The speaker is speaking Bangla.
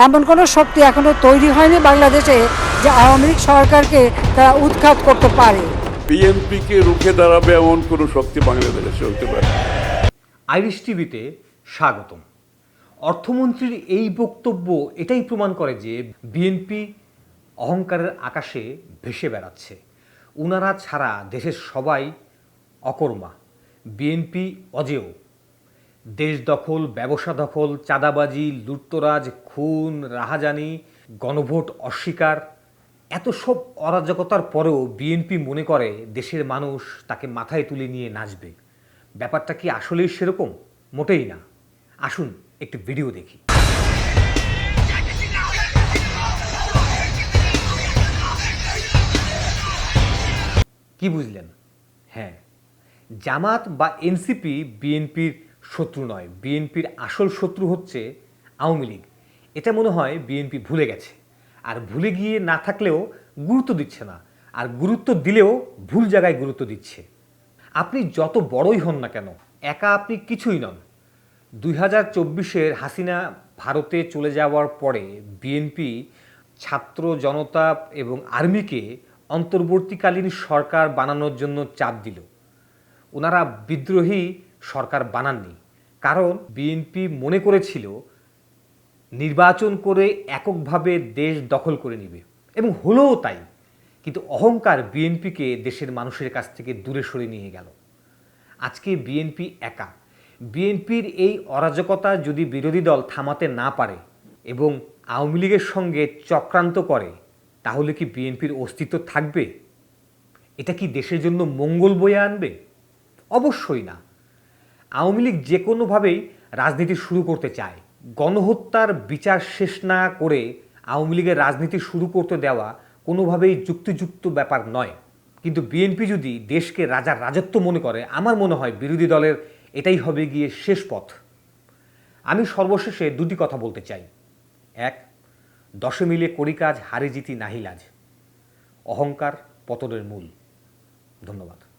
এমন কোনো শক্তি এখনো তৈরি হয়নি বাংলাদেশে যে আওয়ামী লীগ সরকারকে তারা উৎখাত করতে পারে। বিএনপিকে রুখে দাঁড়াবে এমন কোনো শক্তি বাংলাদেশে চলতে পারে। আইরিশ টিভিতে স্বাগতম। অর্থমন্ত্রীর এই বক্তব্য এটাই প্রমাণ করে যে বিএনপি অহংকারের আকাশে ভেসে বেড়াচ্ছে। উনারা ছাড়া দেশের সবাই অকর্মা, বিএনপি অজেয়। দেশ দখল, ব্যবসা দখল, চাঁদাবাজি, লুটতরাজ, খুন, রাহাজানি, গণভোট অস্বীকার, এত সব অরাজকতার পরেও বিএনপি মনে করে দেশের মানুষ তাকে মাথায় তুলে নিয়ে নাচবে। ব্যাপারটা কি আসলেই সেরকম? মোটেই না। আসুন একটি ভিডিও দেখি। কি বুঝলেন? হ্যাঁ, জামাত বা এনসিপি বিএনপির শত্রু নয়। বিএনপির আসল শত্রু হচ্ছে আওয়ামী লীগ। এটা মনে হয় বিএনপি ভুলে গেছে। আর ভুলে গিয়ে না থাকলেও গুরুত্ব দিচ্ছে না। আর গুরুত্ব দিলেও ভুল জায়গায় গুরুত্ব দিচ্ছে। আপনি যত বড়ই হন না কেন, একা আপনি কিছুই নন। 2024-এর হাসিনা ভারতে চলে যাওয়ার পরে বিএনপি ছাত্র জনতা এবং আর্মিকে অন্তর্বর্তীকালীন সরকার বানানোর জন্য চাপ দিল। ওনারা বিদ্রোহী সরকার বানাননি, কারণ বিএনপি মনে করেছিল নির্বাচন করে এককভাবে দেশ দখল করে নেবে, এবং হলোও তাই। কিন্তু অহংকার বিএনপিকে দেশের মানুষের কাছ থেকে দূরে সরে নিয়ে গেল। আজকে বিএনপি একা। বিএনপির এই অরাজকতা যদি বিরোধী দল থামাতে না পারে এবং আওয়ামী লীগের সঙ্গে চক্রান্ত করে, তাহলে কি বিএনপির অস্তিত্ব থাকবে? এটা কি দেশের জন্য মঙ্গল বয়ে আনবে? অবশ্যই না। আওয়ামী লীগ যে কোনোভাবেই রাজনীতি শুরু করতে চায়। গণহত্যার বিচার শেষ না করে আওয়ামী লীগের রাজনীতি শুরু করতে দেওয়া কোনোভাবেই যুক্তিযুক্ত ব্যাপার নয়। কিন্তু বিএনপি যদি দেশকে রাজার রাজত্ব মনে করে, আমার মনে হয় বিরোধী দলের এটাই হবে গিয়ে শেষ পথ। আমি সর্বশেষে দুটি কথা বলতে চাই। এক, দশে মিলে করি কাজ, হারে জিতি নাহি লাজ। অহংকার পতনের মূল। ধন্যবাদ।